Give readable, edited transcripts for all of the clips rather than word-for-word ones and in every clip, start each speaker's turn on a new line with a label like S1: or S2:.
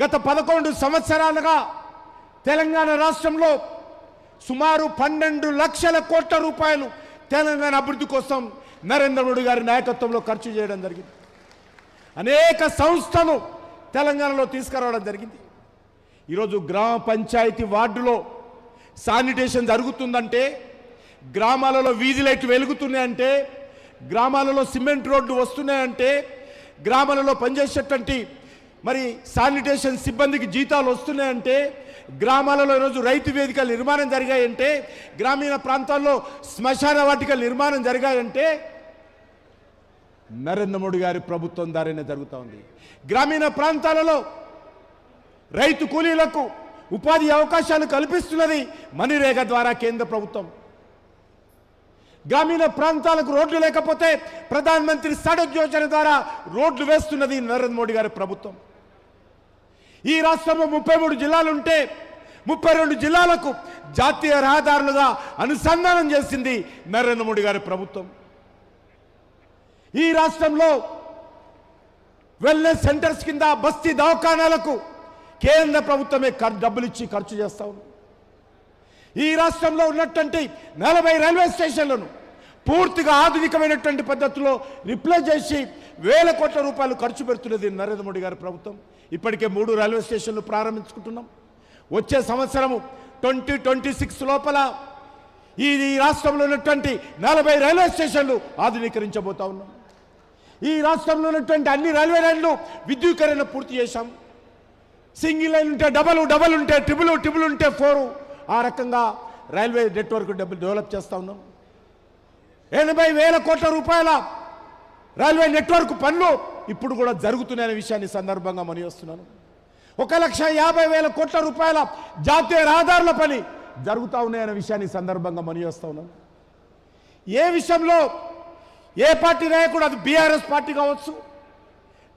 S1: గత 11 సంవత్సరాలుగా తెలంగాణ రాష్ట్రంలో సుమారు 12 లక్షల కోట్ల రూపాయలు తెలంగాణ అభివృద్ధి కోసం నరేంద్ర మోడీ గారి నాయకత్వంలో ఖర్చు చేయడం జరిగింది. అనేక సంస్థలు తెలంగాణలో తీసుకురావడం జరిగింది. ఈరోజు గ్రామ పంచాయతీ వార్డులో శానిటేషన్ జరుగుతుందంటే, గ్రామాలలో వీధి లైట్లు వెలుగుతున్నాయంటే, గ్రామాలలో సిమెంట్ రోడ్లు వస్తున్నాయంటే, గ్రామాలలో పనిచేసేటువంటి మరి శానిటేషన్ సిబ్బందికి జీతాలు వస్తున్నాయంటే, గ్రామాలలో ఈరోజు రైతు వేదికల నిర్మాణం జరిగాయంటే, గ్రామీణ ప్రాంతాల్లో శ్మశాన వాటికల నిర్మాణం జరిగాయంటే నరేంద్ర మోడీ గారి ప్రభుత్వం ద్వారానే జరుగుతూ ఉంది. గ్రామీణ ప్రాంతాలలో రైతు కూలీలకు ఉపాధి అవకాశాలు కల్పిస్తున్నది మణిరేగా ద్వారా కేంద్ర ప్రభుత్వం. గ్రామీణ ప్రాంతాలకు రోడ్లు లేకపోతే ప్రధానమంత్రి సడక్ యోజన ద్వారా రోడ్లు వేస్తున్నది నరేంద్ర మోడీ గారి ప్రభుత్వం. ఈ రాష్ట్రంలో 33 జిల్లాలు ఉంటే 32 జిల్లాలకు జాతీయ రహదారులుగా అనుసంధానం చేసింది నరేంద్ర మోడీ గారి ప్రభుత్వం. ఈ రాష్ట్రంలో వెల్నెస్ సెంటర్స్ కింద బస్తీ దవాఖానాలకు కేంద్ర ప్రభుత్వమే డబ్బులు ఇచ్చి ఖర్చు చేస్తా ఉంది. ఈ రాష్ట్రంలో ఉన్నటువంటి 40 రైల్వే స్టేషన్లను పూర్తిగా ఆధునికమైనటువంటి పద్ధతిలో రిప్లేస్ చేసి వేల కోట్ల రూపాయలు ఖర్చు పెడుతున్నది నరేంద్ర మోడీ గారి ప్రభుత్వం. ఇప్పటికే 3 రైల్వే స్టేషన్లు ప్రారంభించుకుంటున్నాం. వచ్చే సంవత్సరము 2026 లోపల ఈ రాష్ట్రంలో ఉన్నటువంటి 40 రైల్వే స్టేషన్లు ఆధునీకరించబోతా ఉన్నాం. ఈ రాష్ట్రంలో ఉన్నటువంటి అన్ని రైల్వే లైన్లు విద్యుదీకరణ పూర్తి చేశాం. సింగిల్ లైన్ ఉంటే డబల్, డబల్ ఉంటే ట్రిపుల్, ట్రిపుల్ ఉంటే 4, ఆ రకంగా రైల్వే నెట్వర్క్ డెవలప్ చేస్తూ ఉన్నాం. 80,000 కోట్ల రూపాయల రైల్వే నెట్వర్క్ పనులు ఇప్పుడు కూడా జరుగుతున్నాయనే విషయాన్ని సందర్భంగా మనవిస్తున్నాను. 1,50,000 కోట్ల రూపాయల జాతీయ రహదారుల పని జరుగుతూ ఉన్నాయనే విషయాన్ని సందర్భంగా మనవిస్తూ ఉన్నాను. ఏ విషయంలో ఏ పార్టీ నాయకుడు, అది బీఆర్ఎస్ పార్టీ కావచ్చు,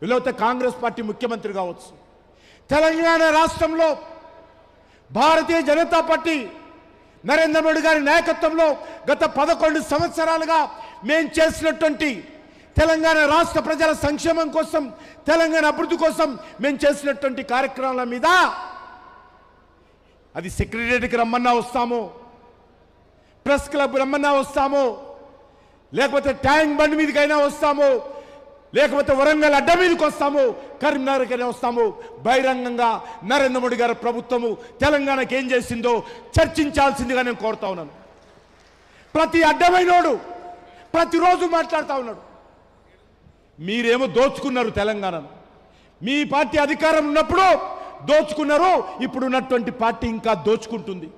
S1: లేకపోతే కాంగ్రెస్ పార్టీ ముఖ్యమంత్రి కావచ్చు, తెలంగాణ రాష్ట్రంలో భారతీయ జనతా పార్టీ నరేంద్ర మోడీ గారి నాయకత్వంలో గత 11 సంవత్సరాలుగా మేము చేసినటువంటి తెలంగాణ రాష్ట్ర ప్రజల సంక్షేమం కోసం, తెలంగాణ అభివృద్ధి కోసం మేము చేసినటువంటి కార్యక్రమాల మీద అది సెక్రటరీకి రమ్మన్నా వస్తాము, ప్రెస్ క్లబ్ రమ్మన్నా వస్తాము, లేకపోతే ట్యాంక్ బండ్ మీదకైనా వస్తాము, లేకపోతే వరంగల్ అడ్డ మీదకి వస్తాము, కరీంనగర్కైనా వస్తాము. బహిరంగంగా నరేంద్ర మోడీ గారి ప్రభుత్వము తెలంగాణకి ఏం చేసిందో చర్చించాల్సిందిగా నేను కోరుతా ఉన్నాను. ప్రతి అడ్డమైనోడు ప్రతిరోజు మాట్లాడుతూ ఉన్నాడు. మీరేమో దోచుకున్నారు తెలంగాణను. మీ పార్టీ అధికారం ఉన్నప్పుడు దోచుకున్నారు, ఇప్పుడు ఉన్నటువంటి పార్టీ ఇంకా దోచుకుంటుంది.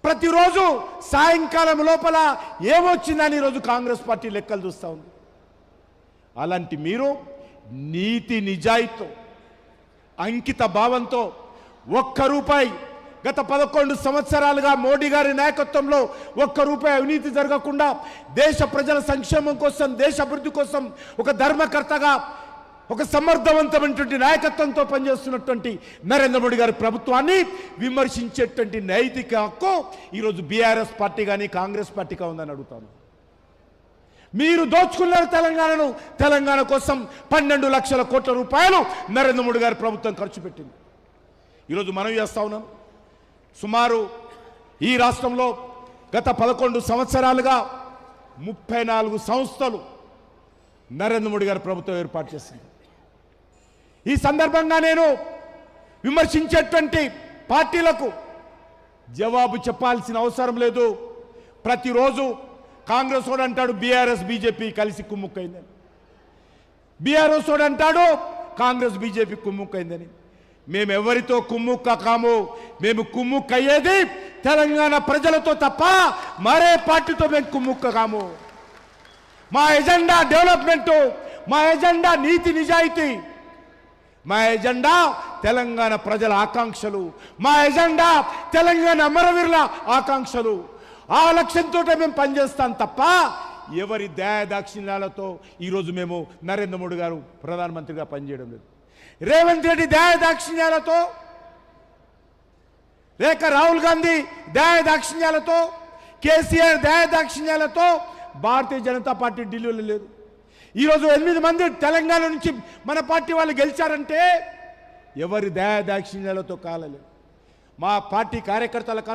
S1: ప్రతిరోజు సాయంకాలం లోపల ఏమొచ్చిందని ఈరోజు కాంగ్రెస్ పార్టీ లెక్కలు చూస్తూ ఉంది. అలాంటి మీరు నీతి నిజాయితీతో, అంకిత భావంతో ₹1 గత 11 సంవత్సరాలుగా మోడీ గారి నాయకత్వంలో ₹1 అవినీతి జరగకుండా దేశ ప్రజల సంక్షేమం కోసం, దేశ అభివృద్ధి కోసం ఒక ధర్మకర్తగా, ఒక సమర్థవంతమైనటువంటి నాయకత్వంతో పనిచేస్తున్నటువంటి నరేంద్ర మోడీ గారి ప్రభుత్వాన్ని విమర్శించేటువంటి నైతిక హక్కు ఈరోజు బీఆర్ఎస్ పార్టీ కానీ కాంగ్రెస్ పార్టీగా ఉందని అడుగుతాను. మీరు దోచుకున్నారు తెలంగాణను. తెలంగాణ కోసం 12 లక్షల కోట్ల రూపాయలు నరేంద్ర మోడీ గారి ప్రభుత్వం ఖర్చు పెట్టింది. ఈరోజు మనం చేస్తా ఉన్నాం. సుమారు ఈ రాష్ట్రంలో గత 11 సంవత్సరాలుగా 34 సంస్థలు నరేంద్ర మోడీ గారి ప్రభుత్వం ఏర్పాటు చేసింది. ఈ సందర్భంగా నేను విమర్శించేటువంటి పార్టీలకు జవాబు చెప్పాల్సిన అవసరం లేదు. ప్రతిరోజు కాంగ్రెస్ వాడు అంటాడు బీఆర్ఎస్ బీజేపీ కలిసి కుమ్ముక్కైందని, బీఆర్ఎస్ వాడు అంటాడు కాంగ్రెస్ బీజేపీ కుమ్ముక్కైందని. మేము ఎవరితో కుమ్ముక్క కాము. మేము కుమ్ముక్కయ్యేది తెలంగాణ ప్రజలతో తప్ప మరే పార్టీతో మేము కుమ్ముక్క కాము. మా ఎజెండా డెవలప్మెంటు, మా ఎజెండా నీతి నిజాయితీ, మా ఎజెండా తెలంగాణ ప్రజల ఆకాంక్షలు, మా ఎజెండా తెలంగాణ అమరవీరుల ఆకాంక్షలు. ఆ లక్ష్యంతో మేము పనిచేస్తాం తప్ప ఎవరి దయాదాక్షిణ్యాలతో ఈరోజు మేము నరేంద్ర మోడీ గారు ప్రధానమంత్రిగా పనిచేయడం లేదు. రేవంత్ రెడ్డి దయాదాక్షిణ్యాలతో, లేక రాహుల్ గాంధీ దయాదాక్షిణ్యాలతో, కేసీఆర్ దయాదాక్షిణ్యాలతో భారతీయ జనతా పార్టీ ఢిల్లీలో లేదు. ఈరోజు 8 మంది తెలంగాణ నుంచి మన పార్టీ వాళ్ళు గెలిచారంటే ఎవరి దయాదాక్షిణ్యాలతో కాలలేదు. మా పార్టీ కార్యకర్తల కష్టం